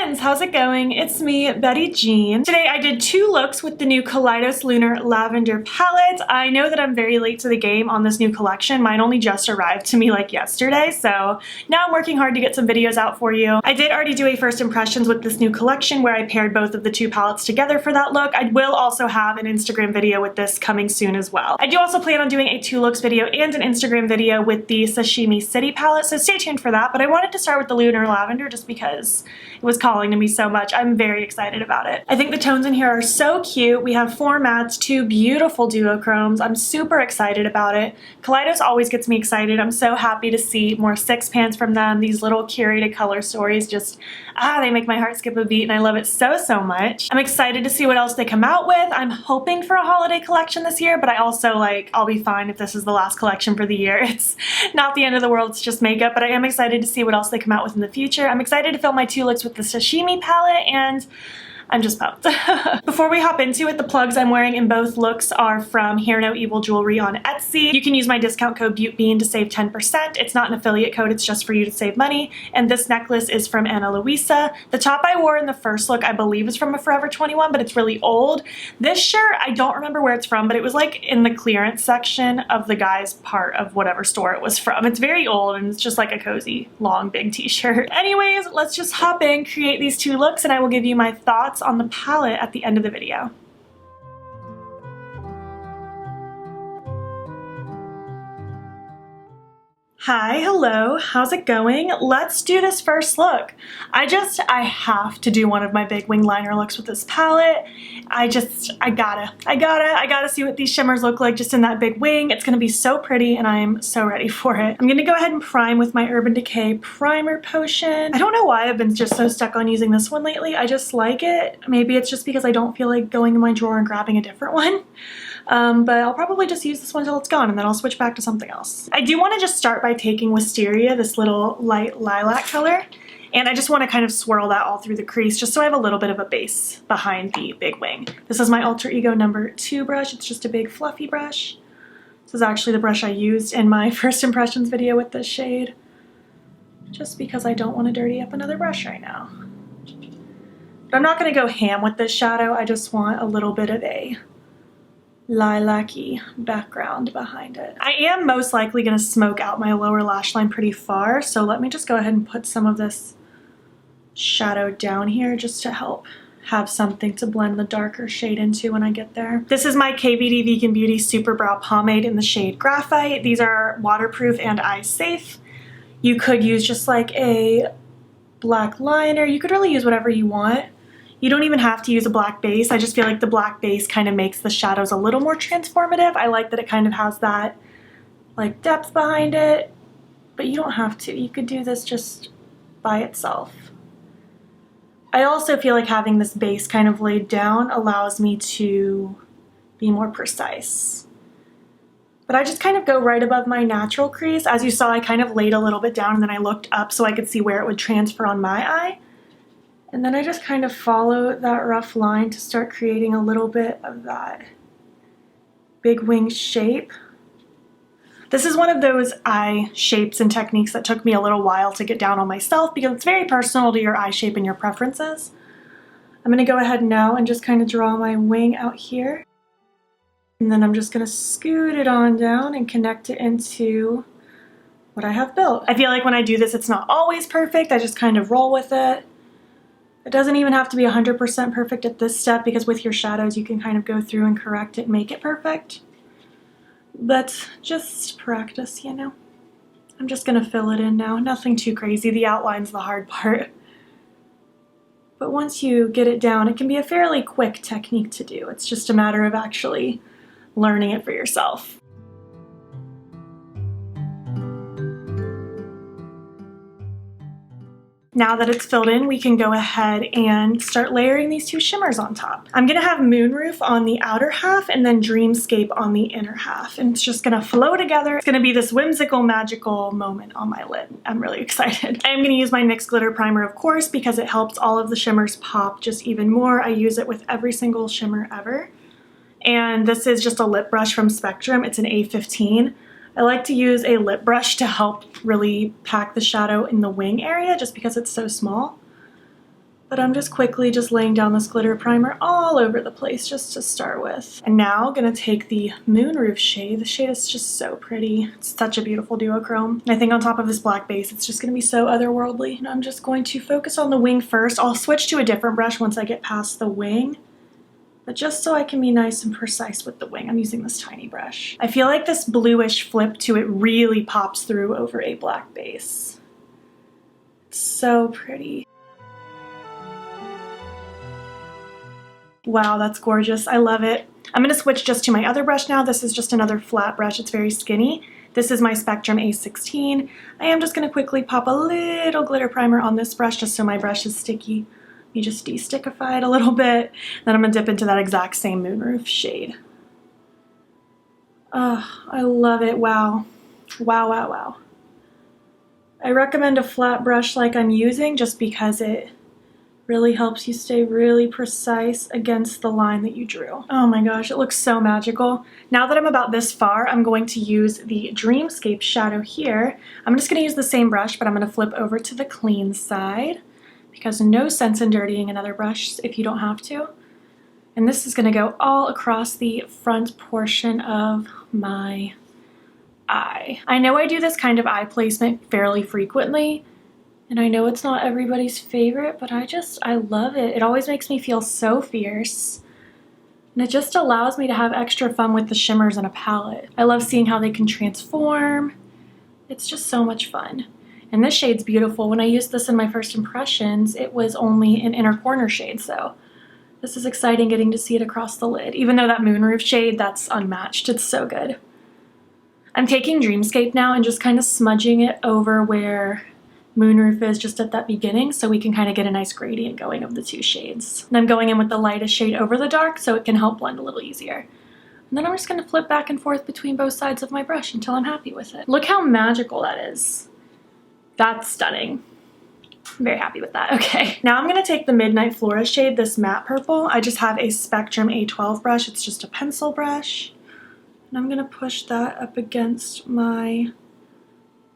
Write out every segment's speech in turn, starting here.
friends, how's it going? It's me, Betty Jean. Today I did two looks with the new Kaleidos Lunar Lavender palette. I know that I'm very late to the game on this new collection. Mine only just arrived to me like yesterday, so now I'm working hard to get some videos out for you. I did already do a first impressions with this new collection where I paired both of the two palettes together for that look. I will also have an Instagram video with this coming soon as well. I do also plan on doing a two looks video and an Instagram video with the Sashimi City palette, so stay tuned for that. But I wanted to start with the Lunar Lavender just because it was calling to me so much. I'm very excited about it. I think the tones in here are so cute. We have 4 mattes, 2 beautiful duochromes. I'm super excited about it. Kaleidos always gets me excited. I'm so happy to see more 6 pans from them. These little curated color stories just, they make my heart skip a beat, and I love it so, so much. I'm excited to see what else they come out with. I'm hoping for a holiday collection this year, but I also I'll be fine if this is the last collection for the year. It's not the end of the world, it's just makeup, but I am excited to see what else they come out with in the future. I'm excited to film my 2 looks with the Sashimi palette, and I'm just pumped. Before we hop into it, the plugs I'm wearing in both looks are from Hear No Evil Jewelry on Etsy. You can use my discount code BUTEBEAN to save 10%. It's not an affiliate code, it's just for you to save money. And this necklace is from Ana Luisa. The top I wore in the first look I believe is from a Forever 21, but it's really old. This shirt, I don't remember where it's from, but it was like in the clearance section of the guy's part of whatever store it was from. It's very old and it's just like a cozy, long, big t-shirt. Anyways, let's just hop in, create these 2 looks, and I will give you my thoughts on the palette at the end of the video. Hi, hello, how's it going? Let's do this first look. I have to do one of my big wing liner looks with this palette. I gotta see what these shimmers look like just in that big wing. It's gonna be so pretty and I am so ready for it. I'm gonna go ahead and prime with my Urban Decay primer potion. I don't know why I've been just so stuck on using this one lately. I just like it. Maybe it's just because I don't feel like going in my drawer and grabbing a different one. But I'll probably just use this one until it's gone and then I'll switch back to something else. I do want to just start by taking Wisteria, this little light lilac color, and I just want to kind of swirl that all through the crease just so I have a little bit of a base behind the big wing. This is my Alter Ego number 2 brush. It's just a big fluffy brush. This is actually the brush I used in my first impressions video with this shade, just because I don't want to dirty up another brush right now. But I'm not going to go ham with this shadow. I just want a little bit of a lilac-y background behind it. I am most likely going to smoke out my lower lash line pretty far, so let me just go ahead and put some of this shadow down here just to help have something to blend the darker shade into when I get there. This is my KVD Vegan Beauty Super Brow Pomade in the shade Graphite. These are waterproof and eye safe. You could use just like a black liner. You could really use whatever you want. You don't even have to use a black base. I just feel like the black base kind of makes the shadows a little more transformative. I like that it kind of has that like depth behind it, but you don't have to. You could do this just by itself. I also feel like having this base kind of laid down allows me to be more precise. But I just kind of go right above my natural crease. As you saw, I kind of laid a little bit down and then I looked up so I could see where it would transfer on my eye. And then I just kind of follow that rough line to start creating a little bit of that big wing shape. This is one of those eye shapes and techniques that took me a little while to get down on myself because it's very personal to your eye shape and your preferences. I'm going to go ahead now and just kind of draw my wing out here. And then I'm just going to scoot it on down and connect it into what I have built. I feel like when I do this, it's not always perfect. I just kind of roll with it. It doesn't even have to be 100% perfect at this step because with your shadows you can kind of go through and correct it and make it perfect. But just practice, you know. I'm just gonna fill it in now. Nothing too crazy. The outline's the hard part. But once you get it down, it can be a fairly quick technique to do. It's just a matter of actually learning it for yourself. Now that it's filled in, we can go ahead and start layering these 2 shimmers on top. I'm gonna have Moonroof on the outer half and then Dreamscape on the inner half. And it's just gonna flow together. It's gonna be this whimsical, magical moment on my lid. I'm really excited. I am gonna use my NYX Glitter Primer, of course, because it helps all of the shimmers pop just even more. I use it with every single shimmer ever. And this is just a lip brush from Spectrum. It's an A15. I like to use a lip brush to help really pack the shadow in the wing area just because it's so small. But I'm just quickly just laying down this glitter primer all over the place just to start with. And now I'm gonna take the Moonroof shade. The shade is just so pretty. It's such a beautiful duochrome. And I think on top of this black base, it's just gonna be so otherworldly. And I'm just going to focus on the wing first. I'll switch to a different brush once I get past the wing. But just so I can be nice and precise with the wing, I'm using this tiny brush. I feel like this bluish flip to it really pops through over a black base. It's so pretty. Wow, that's gorgeous. I love it. I'm going to switch just to my other brush now. This is just another flat brush. It's very skinny. This is my Spectrum A16. I am just going to quickly pop a little glitter primer on this brush just so my brush is sticky. Let me just de-stickify it a little bit. Then I'm going to dip into that exact same Moonroof shade. Oh, I love it. Wow. Wow, wow, wow. I recommend a flat brush like I'm using just because it really helps you stay really precise against the line that you drew. Oh my gosh, it looks so magical. Now that I'm about this far, I'm going to use the Dreamscape shadow here. I'm just gonna use the same brush, but I'm gonna flip over to the clean side because no sense in dirtying another brush if you don't have to. And this is gonna go all across the front portion of my eye. I know I do this kind of eye placement fairly frequently, and I know it's not everybody's favorite, but I love it. It always makes me feel so fierce. And it just allows me to have extra fun with the shimmers in a palette. I love seeing how they can transform. It's just so much fun. And this shade's beautiful. When I used this in my first impressions, it was only an inner corner shade, so this is exciting getting to see it across the lid. Even though that Moonroof shade, that's unmatched. It's so good. I'm taking Dreamscape now and just kind of smudging it over where Moonroof is just at that beginning so we can kind of get a nice gradient going of the two shades. And I'm going in with the lightest shade over the dark so it can help blend a little easier. And then I'm just going to flip back and forth between both sides of my brush until I'm happy with it. Look how magical that is. That's stunning. I'm very happy with that. Okay, now I'm going to take the Midnight Flora shade, this matte purple. I just have a Spectrum A12 brush. It's just a pencil brush. And I'm going to push that up against my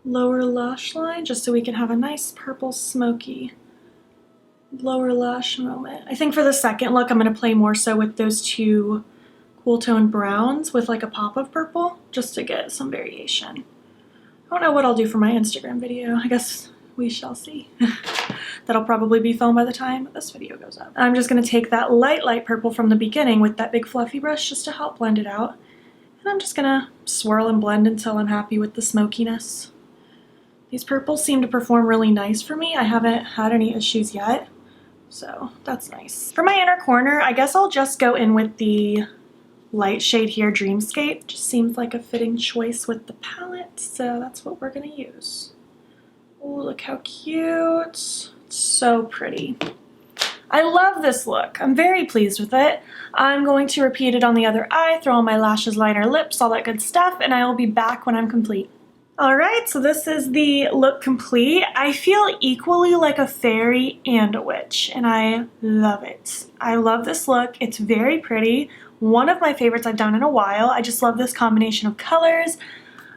lower lash line just so we can have a nice purple smoky lower lash moment. I think for the second look I'm going to play more so with those two cool tone browns with like a pop of purple just to get some variation. I don't know what I'll do for my Instagram video. I guess we shall see. That'll probably be filmed by the time this video goes up. I'm just going to take that light purple from the beginning with that big fluffy brush just to help blend it out. And I'm just going to swirl and blend until I'm happy with the smokiness. These purples seem to perform really nice for me. I haven't had any issues yet, so that's nice. For my inner corner, I guess I'll just go in with the light shade here, Dreamscape. Just seems like a fitting choice with the palette, so that's what we're gonna use. Oh, look how cute. It's so pretty. I love this look. I'm very pleased with it. I'm going to repeat it on the other eye, throw on my lashes, liner, lips, all that good stuff, and I will be back when I'm complete. Alright, so this is the look complete. I feel equally like a fairy and a witch, and I love it. I love this look. It's very pretty. One of my favorites I've done in a while. I just love this combination of colors.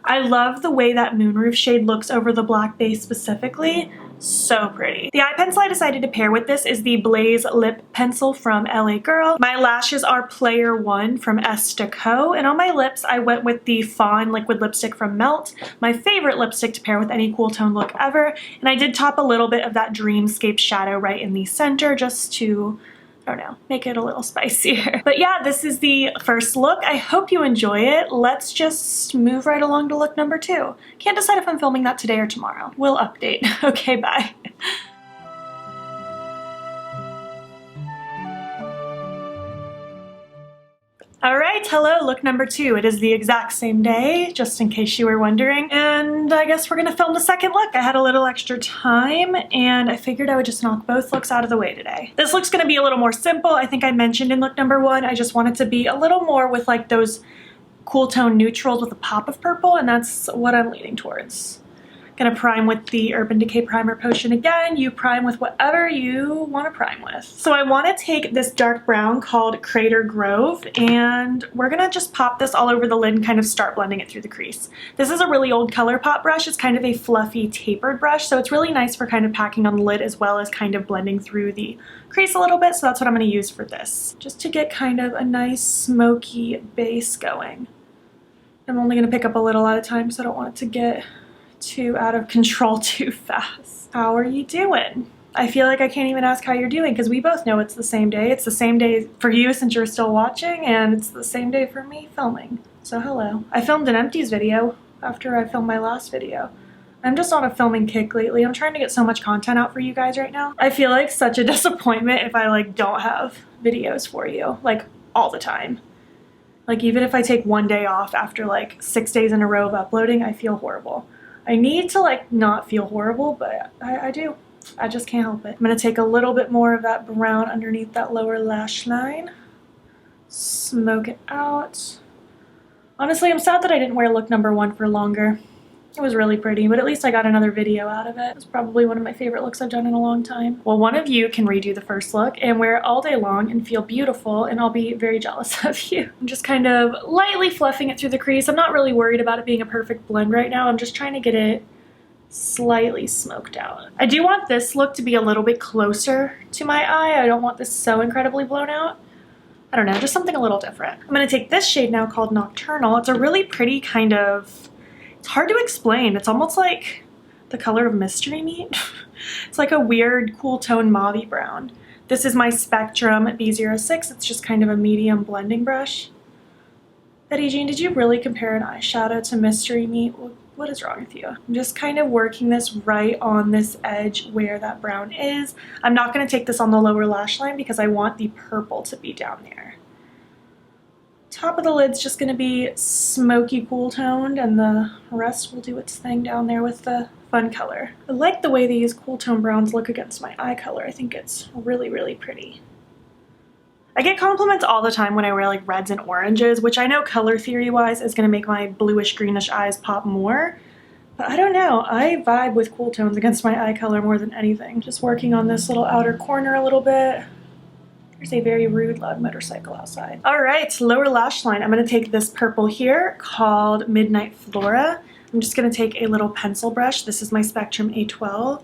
I love the way that Moonroof shade looks over the black base specifically. So pretty. The eye pencil I decided to pair with this is the Blaze Lip Pencil from LA Girl. My lashes are PLYR 1 from Esta, and on my lips I went with the Fawn liquid lipstick from Melt, my favorite lipstick to pair with any cool tone look ever, and I did top a little bit of that Dreamscape shadow right in the center just to, I don't know, make it a little spicier. But yeah, this is the first look. I hope you enjoy it. Let's just move right along to look number 2. Can't decide if I'm filming that today or tomorrow. We'll update. Okay, bye. Alright, hello, look number 2. It is the exact same day, just in case you were wondering. And I guess we're gonna film the second look. I had a little extra time, and I figured I would just knock both looks out of the way today. This look's gonna be a little more simple. I think I mentioned in look number 1, I just wanted to be a little more with like those cool tone neutrals with a pop of purple, and that's what I'm leaning towards. Gonna prime with the Urban Decay Primer Potion again. You prime with whatever you want to prime with. So I want to take this dark brown called Crater Grove, and we're gonna just pop this all over the lid and kind of start blending it through the crease. This is a really old Colourpop brush. It's kind of a fluffy tapered brush, so it's really nice for kind of packing on the lid as well as kind of blending through the crease a little bit, so that's what I'm gonna use for this. Just to get kind of a nice smoky base going. I'm only gonna pick up a little at a time because I don't want it to get too out of control too fast. How are you doing? I feel like I can't even ask how you're doing because we both know it's the same day. It's the same day for you since you're still watching, and it's the same day for me filming. So hello. I filmed an empties video after I filmed my last video. I'm just on a filming kick lately. I'm trying to get so much content out for you guys right now. I feel like such a disappointment if I like don't have videos for you like all the time. Like even if I take one day off after like 6 days in a row of uploading, I feel horrible. I need to like not feel horrible, but I do. I just can't help it. I'm gonna take a little bit more of that brown underneath that lower lash line. Smoke it out. Honestly, I'm sad that I didn't wear look number 1 for longer. It was really pretty, but at least I got another video out of it. It's probably one of my favorite looks I've done in a long time. Well, one of you can redo the first look and wear it all day long and feel beautiful, and I'll be very jealous of you. I'm just kind of lightly fluffing it through the crease. I'm not really worried about it being a perfect blend right now. I'm just trying to get it slightly smoked out. I do want this look to be a little bit closer to my eye. I don't want this so incredibly blown out. I don't know, just something a little different. I'm gonna take this shade now called Nocturnal. It's a really pretty kind of, it's hard to explain. It's almost like the color of mystery meat. It's like a weird cool tone mauve brown. This is my Spectrum B06. It's just kind of a medium blending brush. Betty Jean, did you really compare an eyeshadow to mystery meat? What is wrong with you? I'm just kind of working this right on this edge where that brown is. I'm not going to take this on the lower lash line because I want the purple to be down there. Top of the lid's just going to be smoky cool toned, and the rest will do its thing down there with the fun color. I like the way these cool tone browns look against my eye color. I think it's really, really pretty. I get compliments all the time when I wear like reds and oranges, which I know color theory wise is going to make my bluish greenish eyes pop more. But I don't know, I vibe with cool tones against my eye color more than anything. Just working on this little outer corner a little bit. There's a very rude loud motorcycle outside. All right, lower lash line. I'm gonna take this purple here called Midnight Flora. I'm just gonna take a little pencil brush. This is my Spectrum A12.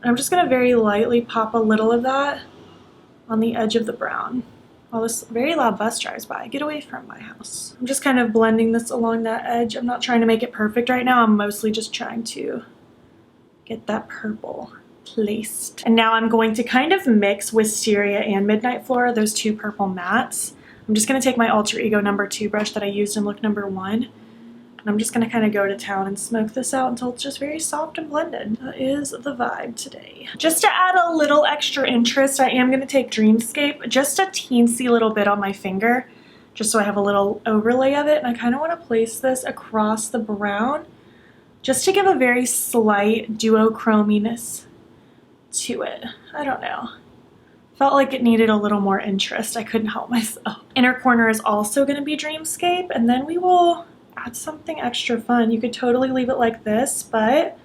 And I'm just gonna very lightly pop a little of that on the edge of the brown while this very loud bus drives by. Get away from my house. I'm just kind of blending this along that edge. I'm not trying to make it perfect right now. I'm mostly just trying to get that purple placed. And now I'm going to kind of mix Wisteria and Midnight Flora, those two purple mattes. I'm just going to take my Alter Ego number 2 brush that I used in look number 1, and I'm just going to kind of go to town and smoke this out until it's just very soft and blended. That is the vibe today. Just to add a little extra interest, I am going to take Dreamscape just a teensy little bit on my finger, just so I have a little overlay of it, and I kind of want to place this across the brown just to give a very slight duochrominess to it. I don't know. Felt like it needed a little more interest. I couldn't help myself. Inner corner is also going to be Dreamscape, and then we will add something extra fun. You could totally leave it like this, but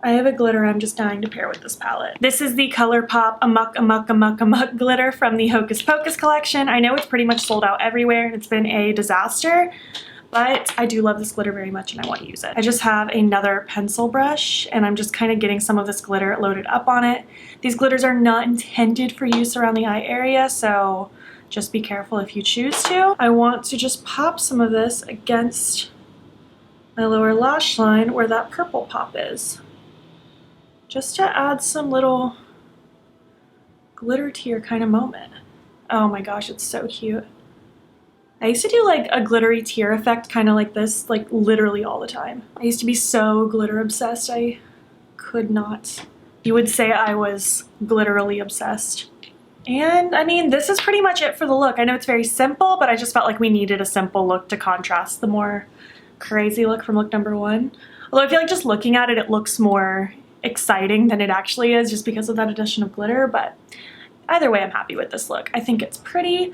I have a glitter I'm just dying to pair with this palette. This is the Colourpop Amok Amok Amok Amok glitter from the Hocus Pocus collection. I know it's pretty much sold out everywhere and it's been a disaster, but I do love this glitter very much and I want to use it. I just have another pencil brush and I'm just kind of getting some of this glitter loaded up on it. These glitters are not intended for use around the eye area, so just be careful if you choose to. I want to just pop some of this against my lower lash line where that purple pop is, just to add some little glitter tear kind of moment. Oh my gosh, it's so cute. I used to do like a glittery tear effect kind of like this, like literally all the time. I used to be so glitter obsessed, I could not. You would say I was glitterily obsessed. And I mean, this is pretty much it for the look. I know it's very simple, but I just felt like we needed a simple look to contrast the more crazy look from look number 1. Although I feel like just looking at it, it looks more exciting than it actually is just because of that addition of glitter, but either way, I'm happy with this look. I think it's pretty.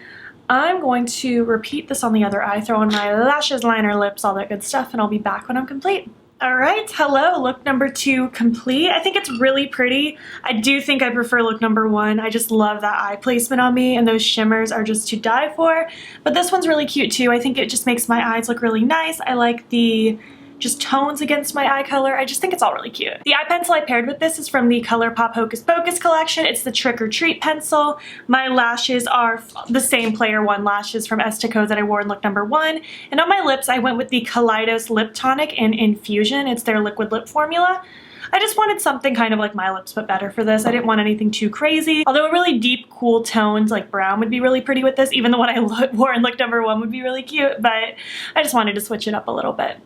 I'm going to repeat this on the other eye, throw in my lashes, liner, lips, all that good stuff, and I'll be back when I'm complete. All right, hello, look number 2 complete. I think it's really pretty. I do think I prefer look number 1. I just love that eye placement on me, and those shimmers are just to die for. But this one's really cute too. I think it just makes my eyes look really nice. I like the just tones against my eye color. I just think it's all really cute. The eye pencil I paired with this is from the Colourpop Hocus Pocus collection. It's the Trick or Treat pencil. My lashes are the same PLYR 1 lashes from Esta that I wore in look number 1. And on my lips, I went with the Kaleidos Lip Tonic in Infusion. It's their liquid lip formula. I just wanted something kind of like my lips but better for this. I didn't want anything too crazy. Although a really deep, cool toned like brown would be really pretty with this. Even the one I wore in look number 1 would be really cute, but I just wanted to switch it up a little bit.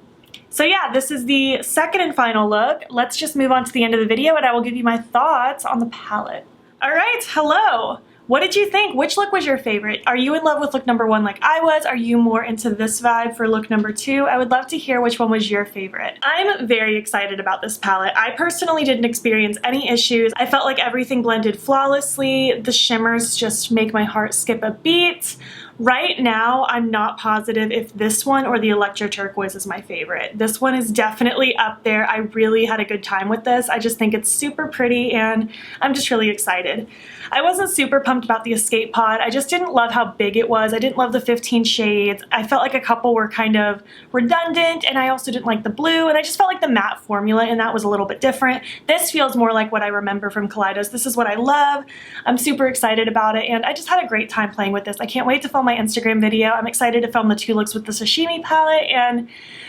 So yeah, this is the second and final look. Let's just move on to the end of the video and I will give you my thoughts on the palette. All right, hello. What did you think? Which look was your favorite? Are you in love with look number 1 like I was? Are you more into this vibe for look number 2? I would love to hear which one was your favorite. I'm very excited about this palette. I personally didn't experience any issues. I felt like everything blended flawlessly. The shimmers just make my heart skip a beat. Right now, I'm not positive if this one or the Electro Turquoise is my favorite. This one is definitely up there. I really had a good time with this. I just think it's super pretty and I'm just really excited. I wasn't super pumped about the Escape Pod. I just didn't love how big it was. I didn't love the 15 shades. I felt like a couple were kind of redundant and I also didn't like the blue and I just felt like the matte formula and that was a little bit different. This feels more like what I remember from Kaleidos. This is what I love. I'm super excited about it and I just had a great time playing with this. I can't wait to film my Instagram video. I'm excited to film the 2 looks with the sashimi palette and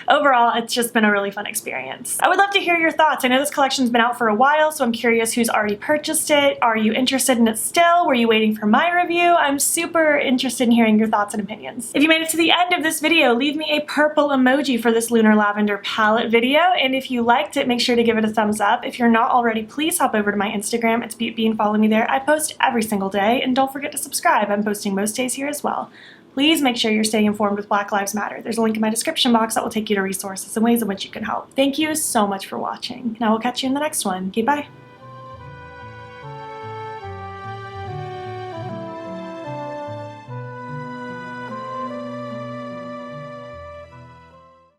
overall it's just been a really fun experience. I would love to hear your thoughts. I know this collection's been out for a while so I'm curious who's already purchased it. Are you interested in it still? Were you waiting for my review? I'm super interested in hearing your thoughts and opinions. If you made it to the end of this video, leave me a purple emoji for this Lunar Lavender palette video and if you liked it make sure to give it a thumbs up. If you're not already, please hop over to my Instagram. It's BeatBee and follow me there. I post every single day and don't forget to subscribe. I'm posting most days here as well. Please make sure you're staying informed with Black Lives Matter. There's a link in my description box that will take you to resources and ways in which you can help. Thank you so much for watching, and I will catch you in the next one. Okay, bye.